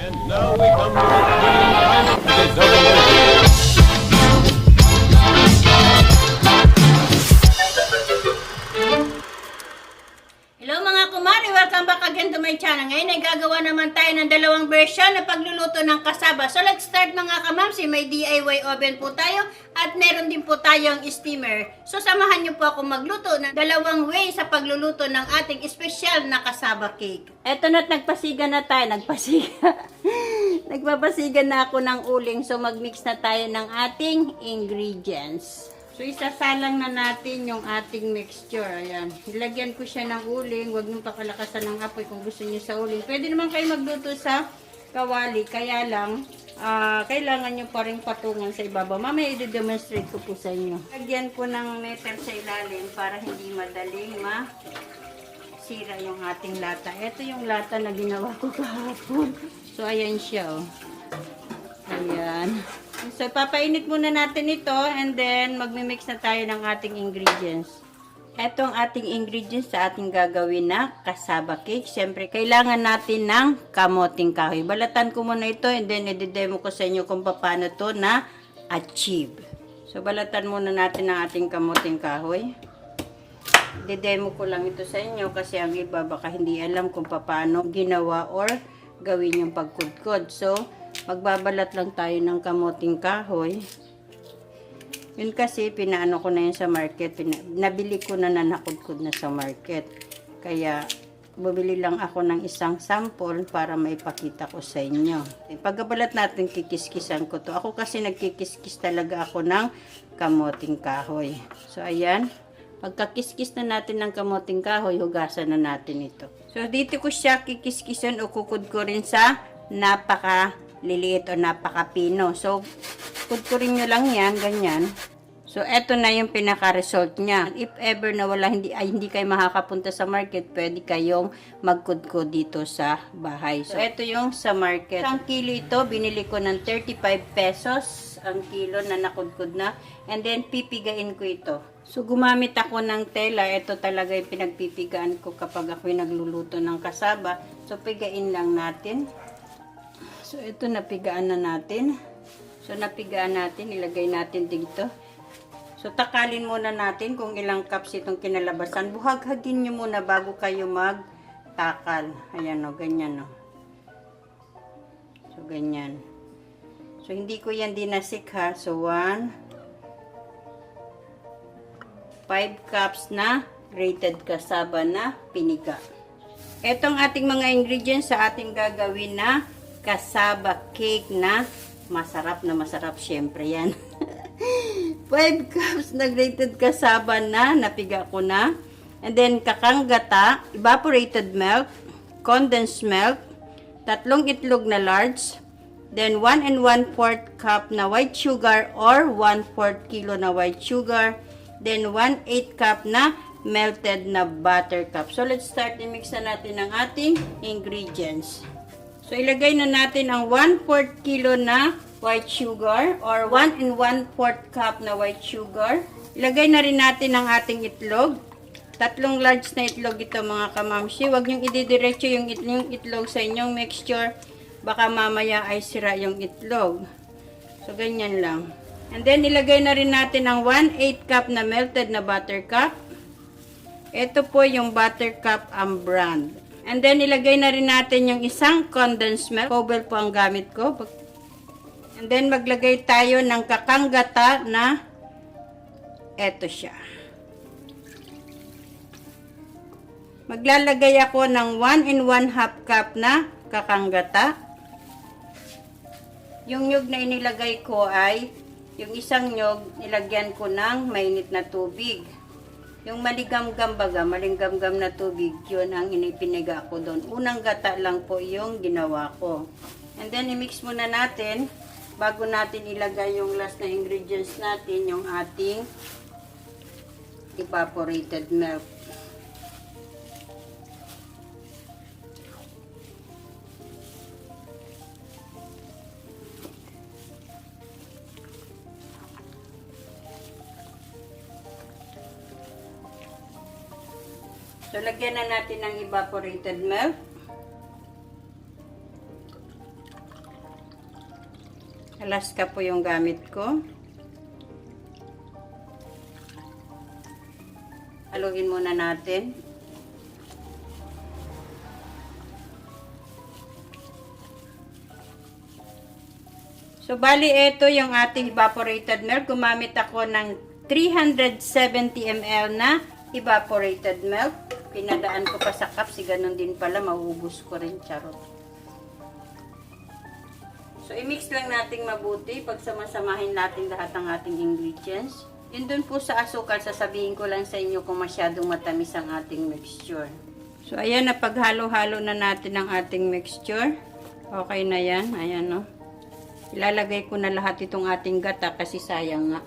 And now we come to the thrilling time of the Hello mga kumari! Welcome back again to my channel. Ngayon ay gagawa naman tayo ng dalawang version na pagluluto ng kasaba. So let's start mga kamamsi. May DIY oven po tayo at meron din po tayong steamer. So samahan niyo po ako magluto ng dalawang way sa pagluluto ng ating espesyal na kasaba cake. Eto na't nagpasiga na tayo. Nagpapasiga na ako ng uling. So mag-mix na tayo ng ating ingredients. So, isasalang na natin yung ating mixture. Ayan. Ilagyan ko siya ng uling. Huwag niyong pakalakasan ng apoy kung gusto niyo sa uling. Pwede naman kayo magluto sa kawali. Kaya lang, kailangan niyo pa rin patungan sa ibabaw. Mamaya i-demonstrate ko po sa inyo. Lagyan ko ng metal sa ilalim para hindi madaling masira yung ating lata. Ito yung lata na ginawa ko kahapon. So, ayan siya. Oh. Ayan. So, papainit muna natin ito and then magmi-mix na tayo ng ating ingredients. Ito ang ating ingredients sa ating gagawin na kasaba cake. Siyempre, kailangan natin ng kamoting kahoy. Balatan ko muna ito and then i-demo ko sa inyo kung paano to na achieve. So, balatan muna natin ang ating kamoting kahoy. I-demo ko lang ito sa inyo kasi ang iba baka hindi alam kung paano ginawa or gawin yung pagkudkod. So, magbabalat lang tayo ng kamoting kahoy. Yun kasi, pinaano ko na yun sa market. Nabili ko na nakudkod na sa market. Kaya, bumili lang ako ng isang sample para maipakita ko sa inyo. Pagbabalat natin, kikiskisan ko to. Ako kasi nagkikiskis talaga ako ng kamoting kahoy. So, ayan. Pagkakiskis na natin ng kamoting kahoy, hugasan na natin ito. So, dito ko siya kikiskisan o kukud ko rin sa liliit o napakapino. So, kudkurin nyo lang yan, ganyan. So, eto na yung pinaka-result niya. If ever na hindi kayo makakapunta sa market, pwede kayong magkudkod dito sa bahay. So, eto yung sa market. Ang kilo ito, binili ko ng 35 pesos ang kilo na nakudkod na. And then, pipigain ko ito. So, gumamit ako ng tela. Ito talaga yung pinagpipigaan ko kapag ako'y nagluluto ng kasaba. So, pigain lang natin. So, ito napigaan na natin. So, napigaan natin. Ilagay natin dito. So, takalin muna natin kung ilang cups itong kinalabasan. Buhaghagin nyo muna bago kayo magtakal. Ayan o, ganyan o. So, ganyan. So, hindi ko yan dinasik ha. So, 5 cups na grated kasaba na piniga. Itong ating mga ingredients sa ating gagawin na kasaba cake na masarap syempre yan. 5 cups na grated kasaba na napiga ko na. And then kakanggata, evaporated milk, condensed milk, 3 itlog na large, then 1 1/4 cup na white sugar or 1/4 kilo na white sugar, then 1/8 cup na melted na buttercup. So let's start i-mix na natin ang ating ingredients. So, ilagay na natin ang 1/4 kilo na white sugar or 1 1/4 cup na white sugar. Ilagay na rin natin ang ating itlog. 3 large na itlog ito mga kamamsi. Huwag niyong ididiretso yung itlog sa inyong mixture. Baka mamaya ay sira yung itlog. So, ganyan lang. And then, ilagay na rin natin ang 1/8 cup na melted na buttercup. Ito po yung buttercup ang brand. And then, ilagay na rin natin yung isang condensed milk. Cobel po ang gamit ko. And then, maglagay tayo ng kakanggata na eto siya. Maglalagay ako ng 1 1/2 cup na kakanggata. Yung nyug na inilagay ko ay, yung isang nyug, nilagyan ko ng mainit na tubig. Yung malinggam-gam na tubig, yun ang inipiniga ko doon. Unang gata lang po yung ginawa ko. And then, i-mix muna natin, bago natin ilagay yung last na ingredients natin, yung ating evaporated milk. So, lagyan na natin ng evaporated milk. Alaska po yung gamit ko. Haluin muna natin. So, bali ito yung ating evaporated milk. Gumamit ako ng 370 ml na evaporated milk. Pinadaan ko pa sa cups. Ganun din pala, mauubos ko rin, charot. So, i-mix lang natin mabuti. Pagsamasamahin natin lahat ng ating ingredients. Yun dun po sa asukal, sasabihin ko lang sa inyo kung masyadong matamis ang ating mixture. So, ayan, napaghalo-halo na natin ang ating mixture. Okay na yan. Ayan, no? Ilalagay ko na lahat itong ating gata kasi sayang nga.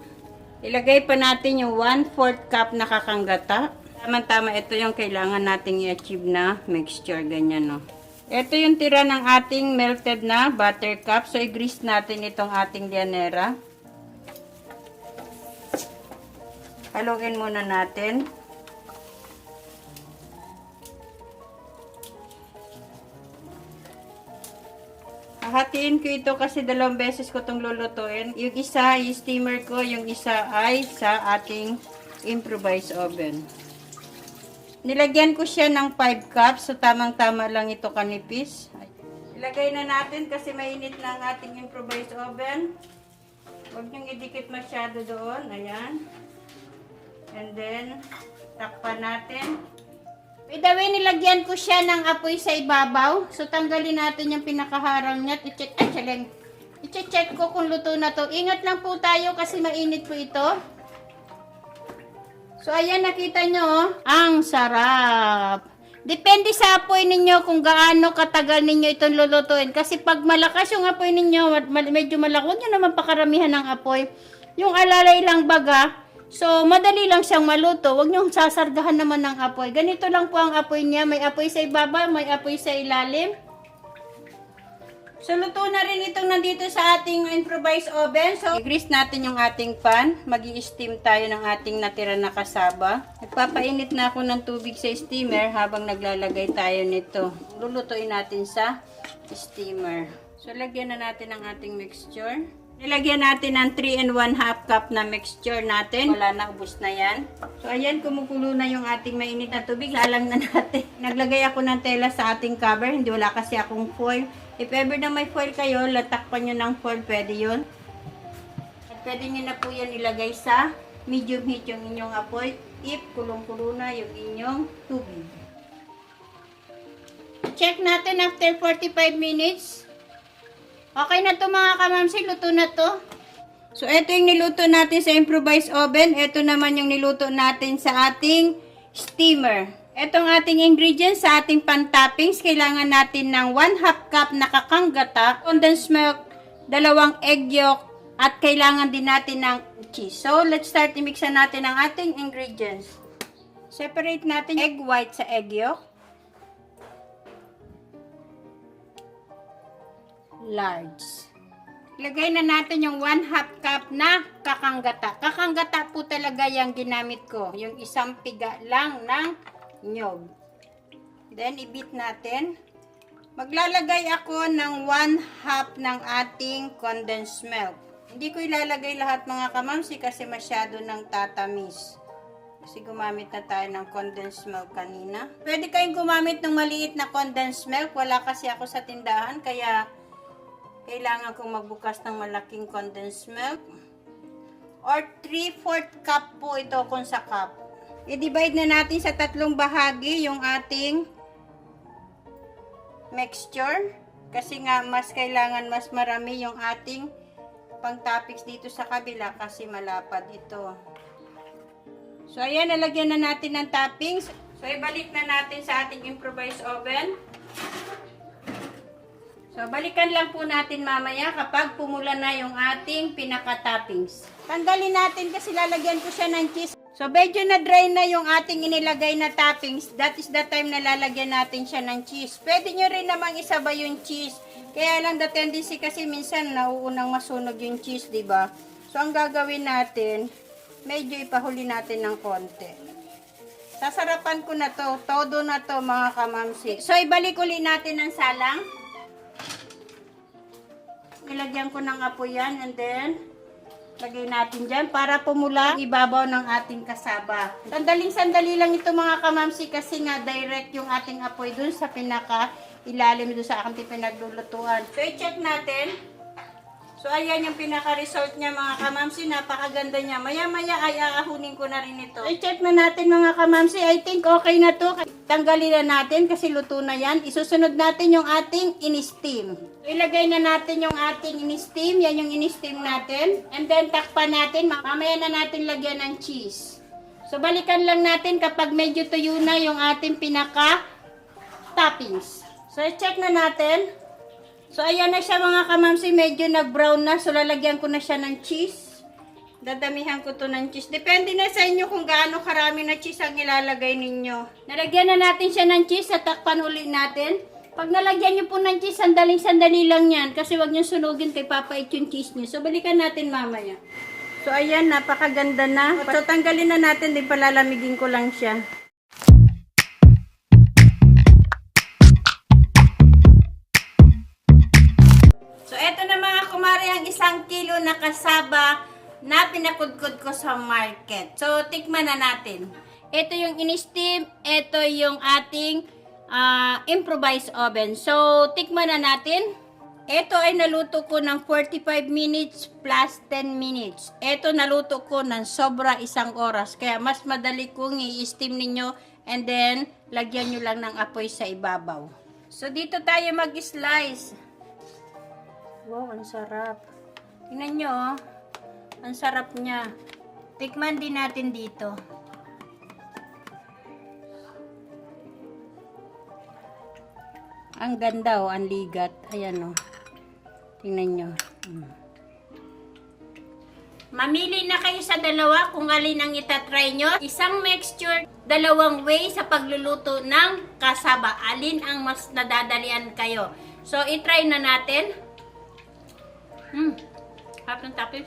Ilagay pa natin yung 1/4 cup na kakanggata. Tama-tama, ito yung kailangan nating i-achieve na mixture. Ganyan, no? Ito yung tira ng ating melted na buttercup. So, i-grease natin itong ating lianera. Haluin muna natin. Hahatiin ko ito kasi 2 beses ko itong lulutuin. Yung isa, yung steamer ko, yung isa ay sa ating improvised oven. Nilagyan ko siya ng 5 cups, so tamang-tama lang ito kanipis. Ilagay na natin kasi mainit na ang ating improvised oven. Huwag niyong idikit masyado doon. Ayan. And then, takpan natin. By the way, nilagyan ko siya ng apoy sa ibabaw. So, tanggalin natin yung pinakaharang niya. I-check ko kung luto na to. Ingat lang po tayo kasi mainit po ito. So, ayan, nakita nyo, oh. Ang sarap. Depende sa apoy ninyo kung gaano katagal ninyo itong lulutuin. Kasi pag malakas yung apoy ninyo, medyo malaki, huwag nyo naman pakaramihan ng apoy. Yung alalay lang baga, so, madali lang siyang maluto. Huwag niyong sasargahan naman ng apoy. Ganito lang po ang apoy niya. May apoy sa ibaba, may apoy sa ilalim. So, luto na rin itong nandito sa ating improvised oven. So, i-grease natin yung ating pan. Mag-i-steam tayo ng ating natira na kasaba. Nagpapainit na ako ng tubig sa steamer habang naglalagay tayo nito. Lulutuin natin sa steamer. So, lagyan na natin ang ating mixture. Nilagyan natin ng 3 1/2 cup na mixture natin. Wala na, ubos na yan. So, ayan, kumukulo na yung ating mainit na tubig. Halang na natin. Naglagay ako ng tela sa ating cover. Hindi, wala kasi akong foil. If ever na may foil kayo, latakpan nyo ng foil. Pwede yun. At pwede nyo na po yan ilagay sa medium heat yung inyong apoy. If kulong-kulo na yung inyong tubig. Check natin after 45 minutes. Okay na to mga kamamsi, luto na to. So, ito yung niluto natin sa improvised oven. Ito naman yung niluto natin sa ating steamer. Itong ating ingredients sa ating pan-toppings, kailangan natin ng 1/2 cup na kakanggata, condensed milk, 2 egg yolk, at kailangan din natin ng cheese. So, let's start i-mixan natin ang ating ingredients. Separate natin egg white sa egg yolk. Large. Lagay na natin yung 1/2 cup na kakanggata. Kakanggata po talaga yung ginamit ko. Yung isang piga lang ng nyog. Then, i-beat natin. Maglalagay ako ng 1/2 ng ating condensed milk. Hindi ko ilalagay lahat mga kamamsi kasi masyado ng tatamis. Kasi gumamit na tayo ng condensed milk kanina. Pwede kayong gumamit ng maliit na condensed milk. Wala kasi ako sa tindahan kaya kailangan kong magbukas ng malaking condensed milk. Or 3/4 cup po ito kung sa cup. I-divide na natin sa 3 bahagi yung ating mixture. Kasi nga mas kailangan mas marami yung ating pang-toppings dito sa kabila kasi malapad ito. So ayan, nalagyan na natin ng toppings. So ibalik na natin sa ating improvised oven. So, balikan lang po natin mamaya kapag pumula na yung ating pinaka-toppings. Tanggalin natin kasi lalagyan ko siya ng cheese. So, medyo na dry na yung ating inilagay na toppings. That is the time na lalagyan natin siya ng cheese. Pwede nyo rin namang isabay yung cheese. Kaya lang the tendency kasi minsan nauunang masunog yung cheese, diba? So, ang gagawin natin, medyo ipahuli natin ng konti. Sasarapan ko na to. Todo na to mga kamamsi. So, ibalik ulit natin ang salang. Ilagyan ko ng apoy yan and then lagay natin dyan para pumula ang ibabaw ng ating kasaba. Sandaling-sandali lang ito mga kamamsi kasi nga direct yung ating apoy dun sa pinaka ilalim dun sa aking pinaglulutuan. So i-check natin. So, ayan yung pinaka-result niya mga kamamsi. Napakaganda niya. Maya-maya ay aahunin ko na rin ito. I-check na natin mga kamamsi. I think okay na to. Tanggalin na natin kasi luto na yan. Isusunod natin yung ating in-steam. Ilagay na natin yung ating in-steam. Yan yung in-steam natin. And then, takpan natin. Mamaya na natin lagyan ng cheese. So, balikan lang natin kapag medyo tuyo na yung ating pinaka-toppings. So, i-check na natin. So, ayan na siya mga kamamsi. Medyo nag-brown na. So, lalagyan ko na siya ng cheese. Dadamihan ko to ng cheese. Depende na sa inyo kung gaano karami na cheese ang ilalagay ninyo. Nalagyan na natin siya ng cheese. Tatakpan uli natin. Pag nalagyan nyo po ng cheese, sandaling-sandali lang yan. Kasi wag nyo sunugin kay papait yung cheese nyo. So, balikan natin mamaya. So, ayan. Napakaganda na. So, tanggalin na natin. Di palalamigin ko lang siya. Ang 1 kilo na kasaba na pinakudkod ko sa market. So, tikman na natin. Ito yung in-steam. Ito yung ating improvised oven. So, tikman na natin. Ito ay naluto ko ng 45 minutes plus 10 minutes. Ito naluto ko ng sobra 1 oras. Kaya mas madali kong i-steam ninyo and then lagyan nyo lang ng apoy sa ibabaw. So, dito tayo mag-slice. Wow, ang sarap. Tingnan nyo, oh. Ang sarap niya. Tikman din natin dito. Ang ganda, oh. Ang ligat. Ayan, oh. Tingnan nyo. Mamili na kayo sa dalawa kung alin ang itatry nyo. Isang mixture, 2 way sa pagluluto ng kasaba. Alin ang mas nadadalian kayo. So, itry na natin. Harap ng tapis.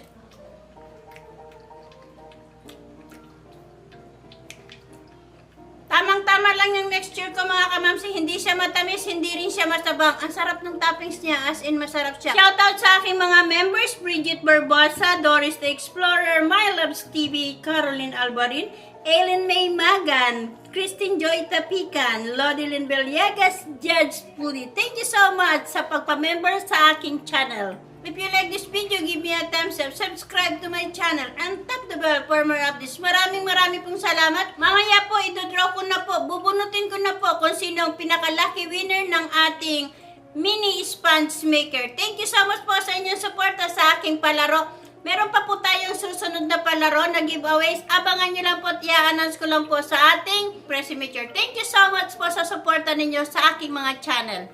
Tamang-tama lang yung mixture ko mga kamamsi. Hindi siya matamis, hindi rin siya matabang. Ang sarap ng toppings niya, as in masarap siya. Shoutout sa aking mga members, Bridget Barbosa, Doris the Explorer, My Loves TV, Caroline Alvarin, Aileen May Magan, Christine Joy Tapican, Lodilyn Villegas, Judge Pudi. Thank you so much sa pagpamember sa aking channel. If you like this video, give me a thumbs up, subscribe to my channel, and tap the bell for more updates. Maraming pong salamat. Mamaya po, ito-draw ko na po, bubunutin ko na po kung sino ang pinaka-lucky winner ng ating mini sponge maker. Thank you so much po sa inyong suporta sa aking palaro. Meron pa po tayong susunod na palaro na giveaways. Abangan nyo lang po at i-announce ko lang po sa ating Presimature. Thank you so much po sa suporta ninyo sa aking mga channel.